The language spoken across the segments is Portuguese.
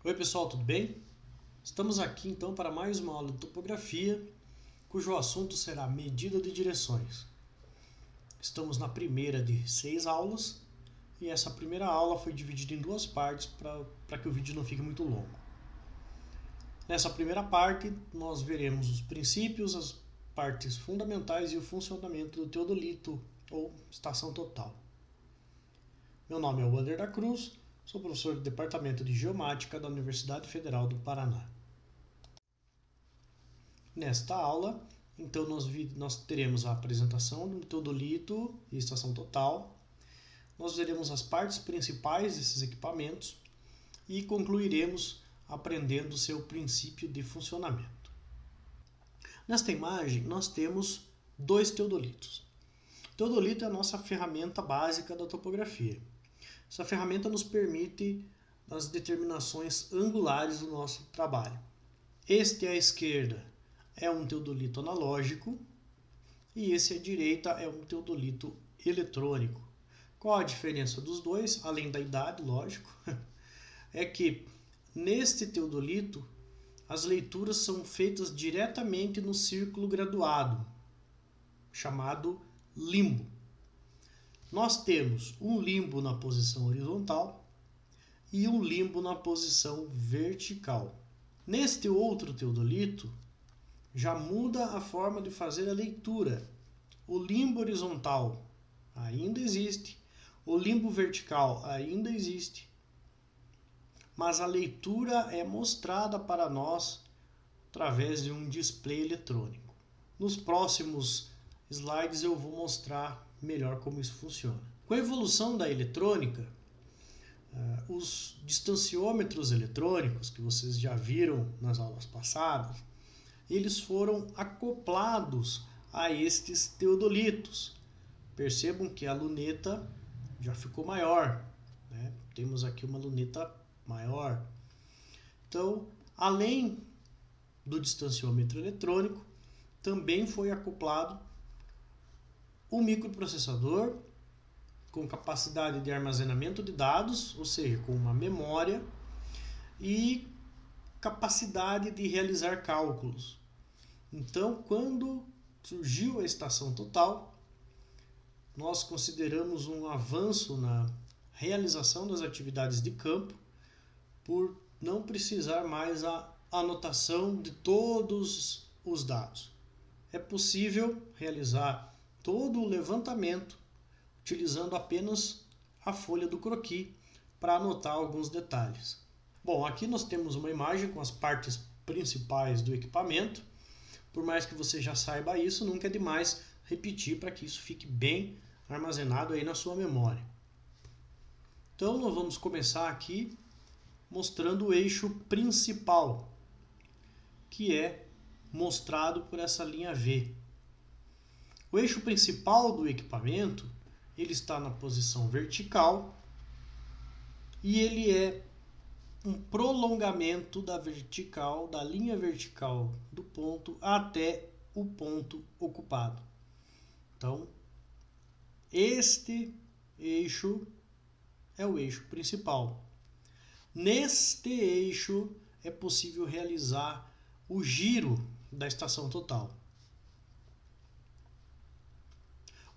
Oi pessoal, tudo bem? Estamos aqui então para mais uma aula de topografia, cujo assunto será medida de direções. Estamos na primeira de 6 aulas e essa primeira aula foi dividida em duas partes para que o vídeo não fique muito longo. Nessa primeira parte nós veremos os princípios, as partes fundamentais e o funcionamento do teodolito ou estação total. Meu nome é Wander da Cruz. Sou professor do Departamento de Geomática da Universidade Federal do Paraná. Nesta aula, então, nós teremos a apresentação do teodolito e estação total. Nós veremos as partes principais desses equipamentos e concluiremos aprendendo seu princípio de funcionamento. Nesta imagem, nós temos dois teodolitos. O teodolito é a nossa ferramenta básica da topografia. Essa ferramenta nos permite as determinações angulares do nosso trabalho. Este à esquerda é um teodolito analógico e esse à direita é um teodolito eletrônico. Qual a diferença dos dois, além da idade, lógico, é que neste teodolito as leituras são feitas diretamente no círculo graduado, chamado limbo. Nós temos um limbo na posição horizontal e um limbo na posição vertical. Neste outro teodolito, já muda a forma de fazer a leitura. O limbo horizontal ainda existe, o limbo vertical ainda existe, mas a leitura é mostrada para nós através de um display eletrônico. Nos próximos slides eu vou mostrar melhor como isso funciona. Com a evolução da eletrônica, os distanciômetros eletrônicos, que vocês já viram nas aulas passadas, eles foram acoplados a estes teodolitos. Percebam que a luneta já ficou maior, né? Temos aqui uma luneta maior. Então, além do distanciômetro eletrônico, também foi acoplado um microprocessador com capacidade de armazenamento de dados, ou seja, com uma memória e capacidade de realizar cálculos. Então, quando surgiu a estação total, nós consideramos um avanço na realização das atividades de campo por não precisar mais a anotação de todos os dados. É possível realizar todo o levantamento utilizando apenas a folha do croquis para anotar alguns detalhes. Bom, aqui nós temos uma imagem com as partes principais do equipamento. Por mais que você já saiba isso, nunca é demais repetir para que isso fique bem armazenado aí na sua memória. Então nós vamos começar aqui mostrando o eixo principal, que é mostrado por essa linha V. O eixo principal do equipamento, ele está na posição vertical e ele é um prolongamento da linha vertical do ponto até o ponto ocupado. Então, este eixo é o eixo principal. Neste eixo é possível realizar o giro da estação total.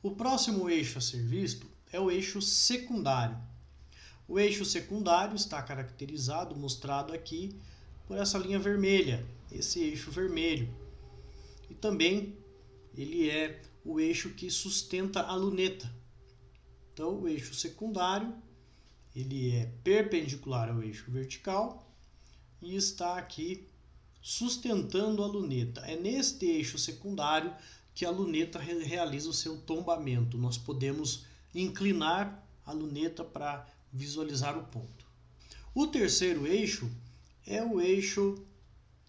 O próximo eixo a ser visto é o eixo secundário. O eixo secundário está caracterizado, mostrado aqui, por essa linha vermelha, esse eixo vermelho. E também ele é o eixo que sustenta a luneta. Então, o eixo secundário, ele é perpendicular ao eixo vertical e está aqui sustentando a luneta. É neste eixo secundário que a luneta realiza o seu tombamento. Nós podemos inclinar a luneta para visualizar o ponto. O terceiro eixo é o eixo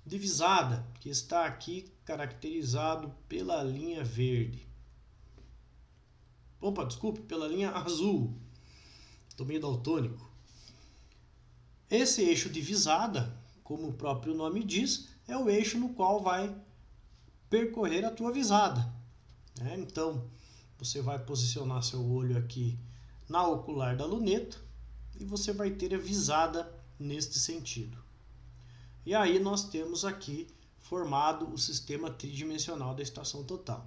de visada, que está aqui caracterizado pela linha verde. Pela linha azul. Estou meio daltônico. Esse eixo de visada, como o próprio nome diz, é o eixo no qual vai percorrer a tua visada. Então, você vai posicionar seu olho aqui na ocular da luneta e você vai ter a visada neste sentido. E aí nós temos aqui formado o sistema tridimensional da estação total.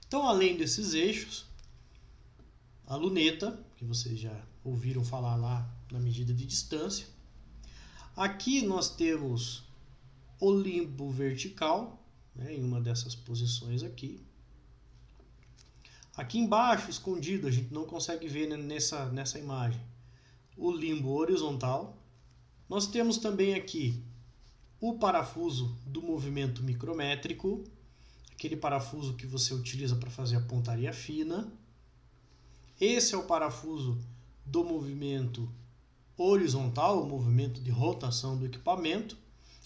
Então, além desses eixos, a luneta, que vocês já ouviram falar lá na medida de distância. Aqui nós temos o limbo vertical, né, em uma dessas posições aqui. Aqui embaixo, escondido, a gente não consegue ver nessa imagem, o limbo horizontal. Nós temos também aqui o parafuso do movimento micrométrico, aquele parafuso que você utiliza para fazer a pontaria fina. Esse é o parafuso do movimento horizontal, o movimento de rotação do equipamento.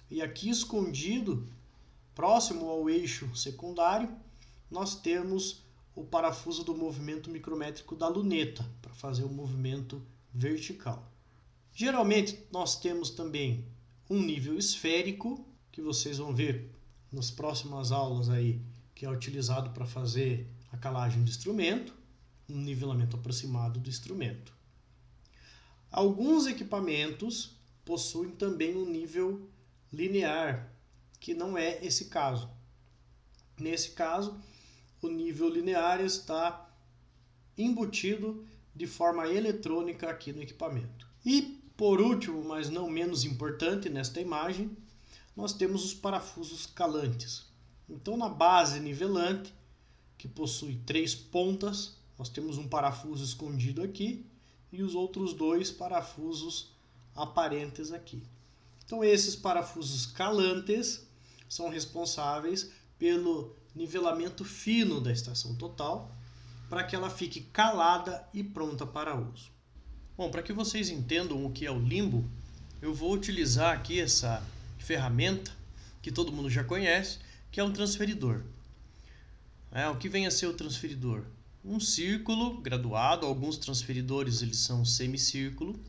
E aqui escondido, próximo ao eixo secundário, nós temos o parafuso do movimento micrométrico da luneta, para fazer o movimento vertical. Geralmente nós temos também um nível esférico, que vocês vão ver nas próximas aulas aí, que é utilizado para fazer a calagem do instrumento, um nivelamento aproximado do instrumento. Alguns equipamentos possuem também um nível linear, que não é esse caso. Nesse caso, o nível linear está embutido de forma eletrônica aqui no equipamento. E, por último, mas não menos importante nesta imagem, nós temos os parafusos calantes. Então, na base nivelante, que possui 3 pontas, nós temos um parafuso escondido aqui e os outros 2 parafusos aparentes aqui. Então, esses parafusos calantes são responsáveis pelo nivelamento fino da estação total, para que ela fique calada e pronta para uso. Bom, para que vocês entendam o que é o limbo, eu vou utilizar aqui essa ferramenta que todo mundo já conhece, que é um transferidor. O que vem a ser o transferidor? Um círculo graduado, alguns transferidores eles são semicírculo,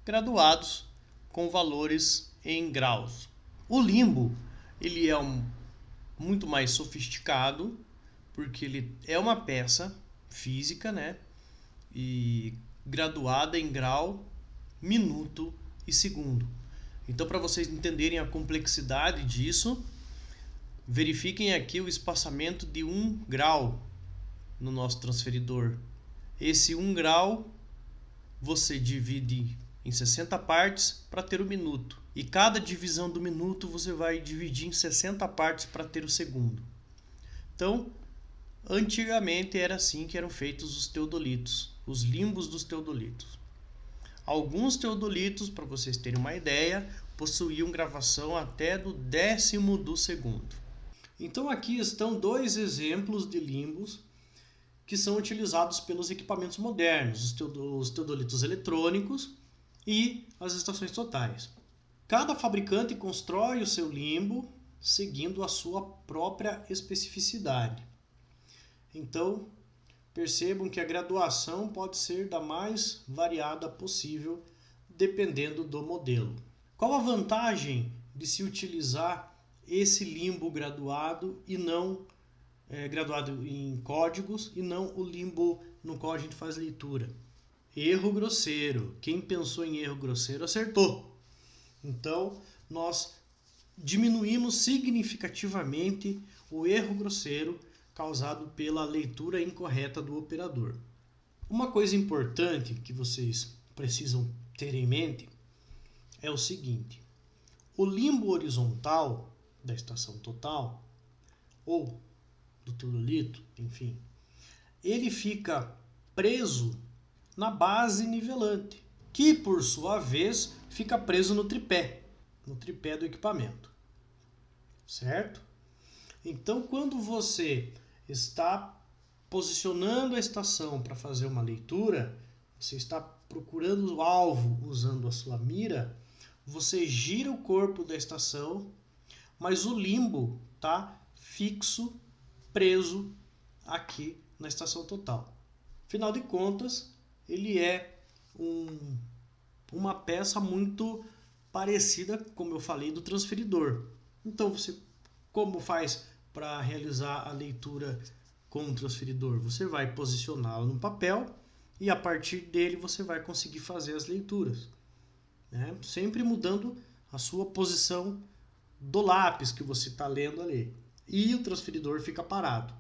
graduados com valores em graus. O limbo ele é muito mais sofisticado, porque ele é uma peça física, né? E graduada em grau, minuto e segundo. Então, para vocês entenderem a complexidade disso, verifiquem aqui o espaçamento de 1 grau no nosso transferidor. Esse 1 grau você divide em 60 partes para ter o minuto. E cada divisão do minuto você vai dividir em 60 partes para ter o segundo. Então, antigamente era assim que eram feitos os teodolitos, os limbos dos teodolitos. Alguns teodolitos, para vocês terem uma ideia, possuíam gravação até do 10º do segundo. Então aqui estão 2 exemplos de limbos que são utilizados pelos equipamentos modernos, os teodolitos eletrônicos e as estações totais. Cada fabricante constrói o seu limbo seguindo a sua própria especificidade. Então, percebam que a graduação pode ser da mais variada possível, dependendo do modelo. Qual a vantagem de se utilizar esse limbo graduado e não graduado em códigos e não o limbo no qual a gente faz leitura? Erro grosseiro. Quem pensou em erro grosseiro acertou. Então, nós diminuímos significativamente o erro grosseiro causado pela leitura incorreta do operador. Uma coisa importante que vocês precisam ter em mente é o seguinte: o limbo horizontal da estação total, ou do teodolito, enfim, ele fica preso na base nivelante, que por sua vez fica preso no tripé do equipamento, certo? Então, quando você está posicionando a estação para fazer uma leitura, você está procurando o alvo usando a sua mira, você gira o corpo da estação, mas o limbo está fixo, preso aqui na estação total. Afinal de contas, ele é uma peça muito parecida, como eu falei, do transferidor. Então, você como faz para realizar a leitura com o transferidor? Você vai posicioná-lo no papel e a partir dele você vai conseguir fazer as leituras, né? Sempre mudando a sua posição do lápis que você está lendo ali. E o transferidor fica parado.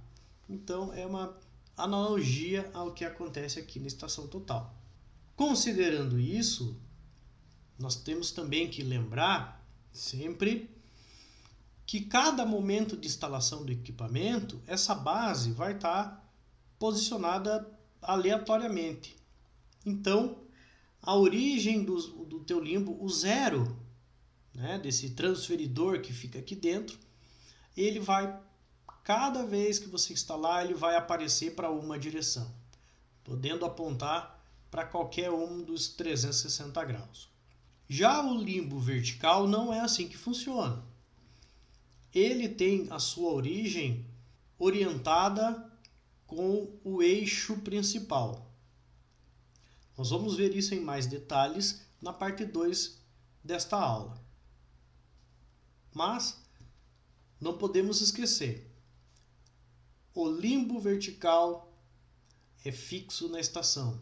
Então é uma analogia ao que acontece aqui na estação total. Considerando isso, nós temos também que lembrar sempre que cada momento de instalação do equipamento, essa base vai estar posicionada aleatoriamente. Então, a origem do teu limbo, o zero, né, desse transferidor que fica aqui dentro, ele vai, cada vez que você instalar, ele vai aparecer para uma direção, podendo apontar para qualquer um dos 360 graus. Já o limbo vertical não é assim que funciona. Ele tem a sua origem orientada com o eixo principal. Nós vamos ver isso em mais detalhes na parte 2 desta aula. Mas não podemos esquecer, o limbo vertical é fixo na estação.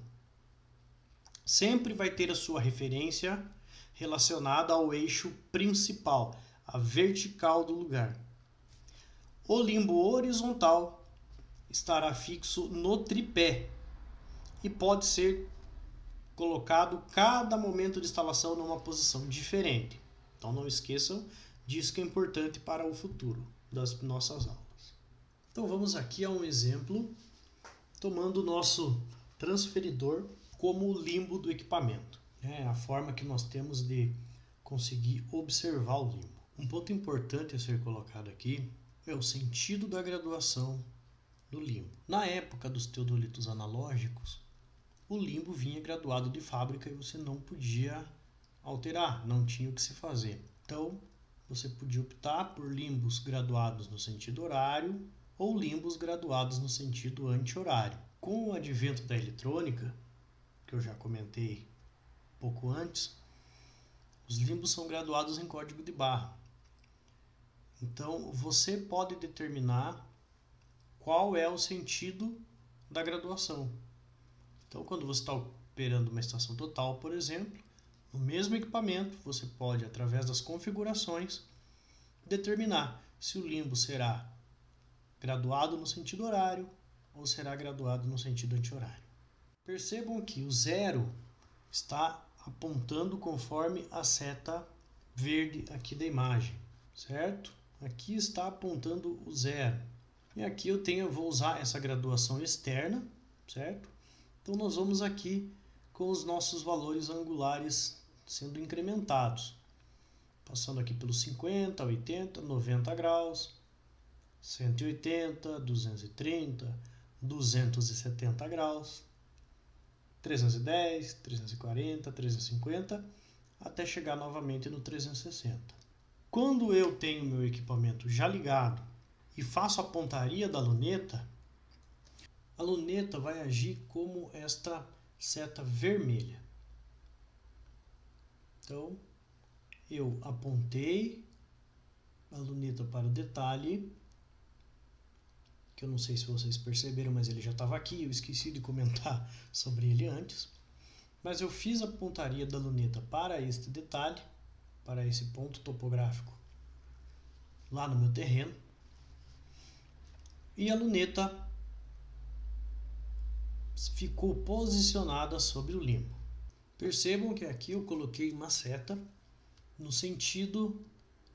Sempre vai ter a sua referência relacionada ao eixo principal, a vertical do lugar. O limbo horizontal estará fixo no tripé e pode ser colocado cada momento de instalação numa posição diferente. Então não esqueçam disso, que é importante para o futuro das nossas aulas. Então vamos aqui a um exemplo, tomando o nosso transferidor como o limbo do equipamento. É a forma que nós temos de conseguir observar o limbo. Um ponto importante a ser colocado aqui é o sentido da graduação do limbo. Na época dos teodolitos analógicos, o limbo vinha graduado de fábrica e você não podia alterar, não tinha o que se fazer. Então, você podia optar por limbos graduados no sentido horário ou limbos graduados no sentido anti-horário. Com o advento da eletrônica, que eu já comentei pouco antes, os limbos são graduados em código de barra. Então, você pode determinar qual é o sentido da graduação. Então, quando você está operando uma estação total, por exemplo, no mesmo equipamento, você pode, através das configurações, determinar se o limbo será graduado no sentido horário ou será graduado no sentido anti-horário. Percebam que o zero está apontando conforme a seta verde aqui da imagem, certo? Aqui está apontando o zero. E aqui eu vou usar essa graduação externa, certo? Então nós vamos aqui com os nossos valores angulares sendo incrementados. Passando aqui pelos 50, 80, 90 graus, 180, 230, 270 graus, 310, 340, 350, até chegar novamente no 360. Quando eu tenho meu equipamento já ligado e faço a pontaria da luneta, a luneta vai agir como esta seta vermelha. Então, eu apontei a luneta para o detalhe, que eu não sei se vocês perceberam, mas ele já estava aqui, eu esqueci de comentar sobre ele antes. Mas eu fiz a pontaria da luneta para este detalhe, para esse ponto topográfico lá no meu terreno, e a luneta ficou posicionada sobre o limbo. Percebam que aqui eu coloquei uma seta no sentido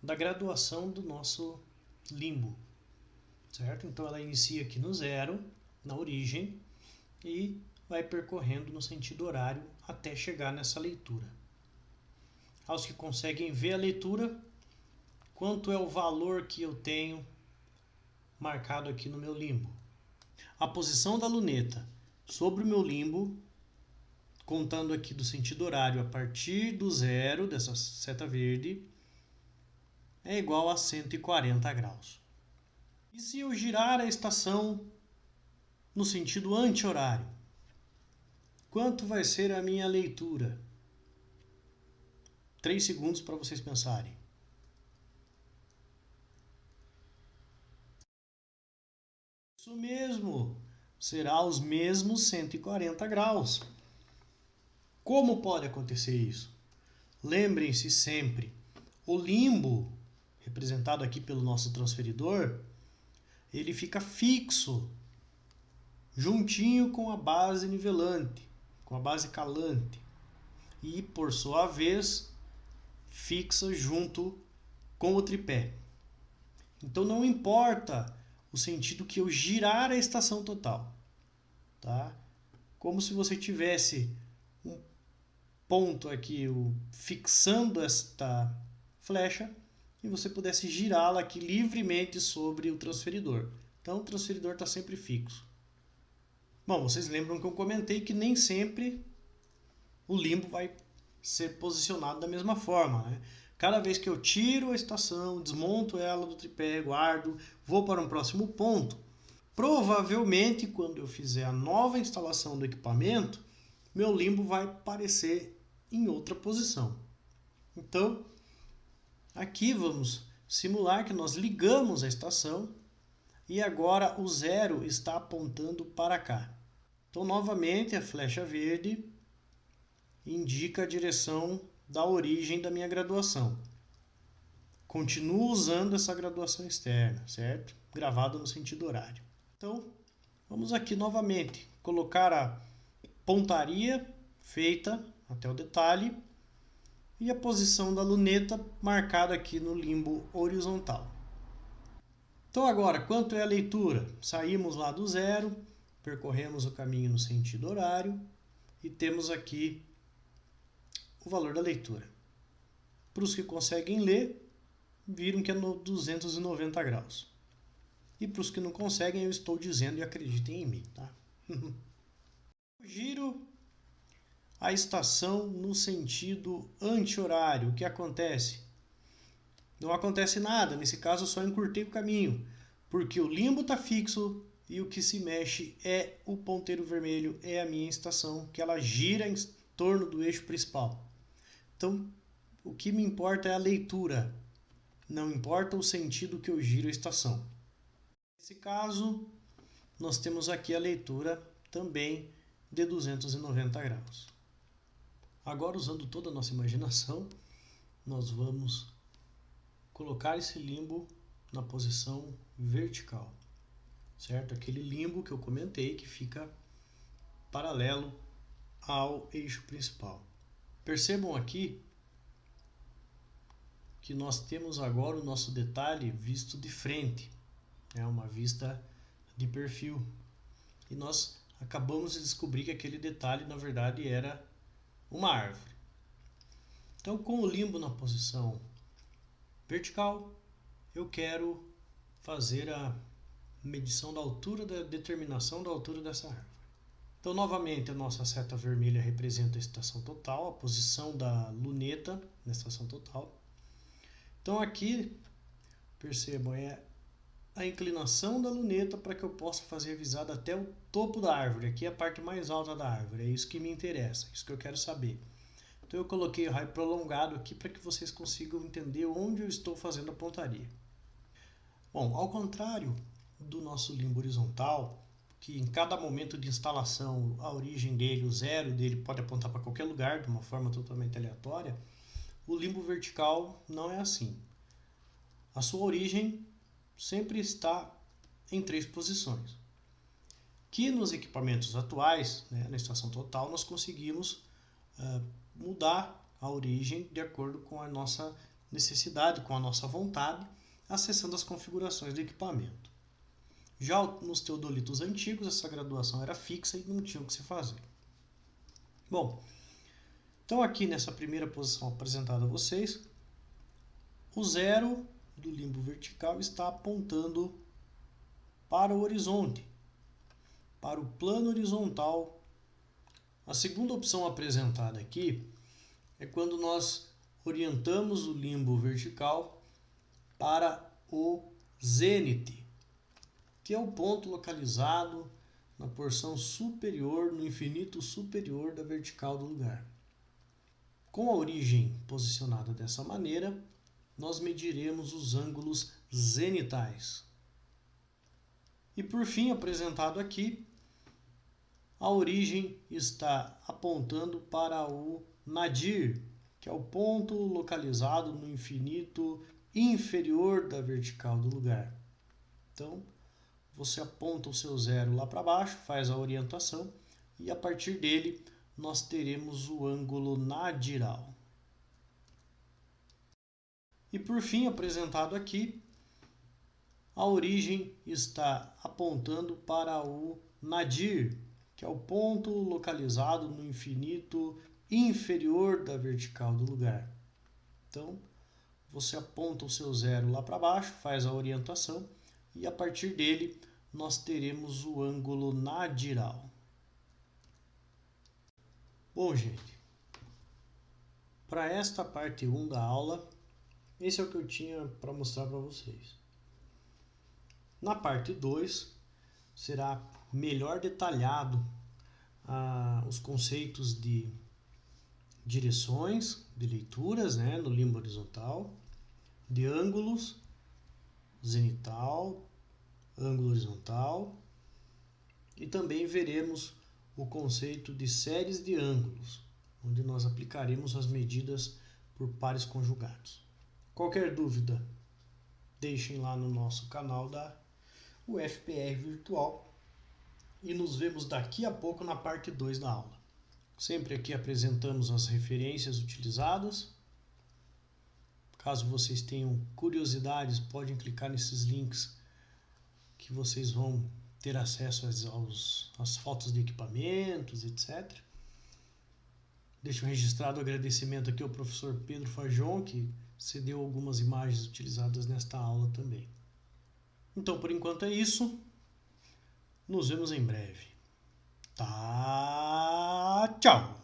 da graduação do nosso limbo, certo? Então ela inicia aqui no zero, na origem, e vai percorrendo no sentido horário até chegar nessa leitura. Aos que conseguem ver a leitura, quanto é o valor que eu tenho marcado aqui no meu limbo? A posição da luneta sobre o meu limbo, contando aqui do sentido horário a partir do zero, dessa seta verde, é igual a 140 graus. E se eu girar a estação no sentido anti-horário, quanto vai ser a minha leitura? 3 segundos para vocês pensarem. Isso mesmo! será os mesmos 140 graus. Como pode acontecer isso? Lembrem-se sempre, o limbo, representado aqui pelo nosso transferidor, ele fica fixo, juntinho com a base nivelante, com a base calante, e, por sua vez, fixa junto com o tripé. Então não importa o sentido que eu girar a estação total, tá? Como se você tivesse um ponto aqui fixando esta flecha e você pudesse girá-la aqui livremente sobre o transferidor. Então o transferidor está sempre fixo. Bom, vocês lembram que eu comentei que nem sempre o limbo vai ser posicionado da mesma forma, né? Cada vez que eu tiro a estação, desmonto ela do tripé, guardo, vou para um próximo ponto, provavelmente quando eu fizer a nova instalação do equipamento, meu limbo vai aparecer em outra posição. Então, aqui vamos simular que nós ligamos a estação e agora o 0 está apontando para cá. Então, novamente, a flecha verde indica a direção da origem da minha graduação. Continuo usando essa graduação externa, certo? Gravada no sentido horário. Então, vamos aqui novamente colocar a pontaria feita até o detalhe e a posição da luneta marcada aqui no limbo horizontal. Então agora, quanto é a leitura? Saímos lá do 0, percorremos o caminho no sentido horário e temos aqui o valor da leitura. Para os que conseguem ler, viram que é no 290 graus. E para os que não conseguem, eu estou dizendo e acreditem em mim, tá? Eu giro a estação no sentido anti-horário. O que acontece? Não acontece nada, nesse caso eu só encurtei o caminho, porque o limbo está fixo e o que se mexe é o ponteiro vermelho, é a minha estação, que ela gira em torno do eixo principal. Então, o que me importa é a leitura, não importa o sentido que eu giro a estação. Nesse caso, nós temos aqui a leitura também de 290 graus. Agora, usando toda a nossa imaginação, nós vamos colocar esse limbo na posição vertical, certo? Aquele limbo que eu comentei que fica paralelo ao eixo principal. Percebam aqui que nós temos agora o nosso detalhe visto de frente, é uma vista de perfil. E nós acabamos de descobrir que aquele detalhe, na verdade, era uma árvore. Então, com o limbo na posição vertical, eu quero fazer a medição da altura, da determinação da altura dessa árvore. Então, novamente, a nossa seta vermelha representa a estação total, a posição da luneta na estação total. Então, aqui, percebam, é a inclinação da luneta para que eu possa fazer a visada até o topo da árvore. Aqui é a parte mais alta da árvore, é isso que me interessa, é isso que eu quero saber. Então eu coloquei o raio prolongado aqui para que vocês consigam entender onde eu estou fazendo a pontaria. Bom, ao contrário do nosso limbo horizontal, que em cada momento de instalação a origem dele, o 0 dele pode apontar para qualquer lugar de uma forma totalmente aleatória, o limbo vertical não é assim. A sua origem sempre está em 3 posições. Que nos equipamentos atuais, né, na estação total, nós conseguimos mudar a origem de acordo com a nossa necessidade, com a nossa vontade, acessando as configurações do equipamento. Já nos teodolitos antigos, essa graduação era fixa e não tinha o que se fazer. Bom, então aqui nessa primeira posição apresentada a vocês, o 0 do limbo vertical está apontando para o horizonte, para o plano horizontal. A segunda opção apresentada aqui é quando nós orientamos o limbo vertical para o zênite, que é o ponto localizado na porção superior, no infinito superior da vertical do lugar. Com a origem posicionada dessa maneira, nós mediremos os ângulos zenitais. E por fim, apresentado aqui, A origem está apontando para o nadir, que é o ponto localizado no infinito inferior da vertical do lugar. Então, você aponta o seu zero lá para baixo, faz a orientação e a partir dele nós teremos o ângulo nadiral. E por fim, apresentado aqui, a origem está apontando para o nadir, que é o ponto localizado no infinito inferior da vertical do lugar. Então, você aponta o seu zero lá para baixo, faz a orientação e a partir dele nós teremos o ângulo nadiral. Bom, gente, para esta parte 1 da aula, esse é o que eu tinha para mostrar para vocês. Na parte 2, será melhor detalhado os conceitos de direções, de leituras, né, no limbo horizontal, de ângulos, zenital, ângulo horizontal, e também veremos o conceito de séries de ângulos, onde nós aplicaremos as medidas por pares conjugados. Qualquer dúvida, deixem lá no nosso canal da UFPR Virtual e nos vemos daqui a pouco na parte 2 da aula. Sempre aqui apresentamos as referências utilizadas. Caso vocês tenham curiosidades, podem clicar nesses links que vocês vão ter acesso às fotos de equipamentos, etc. Deixo registrado o agradecimento aqui ao professor Pedro Fajon, que cedeu algumas imagens utilizadas nesta aula também. Então, por enquanto é isso. Nos vemos em breve. Tá, tchau!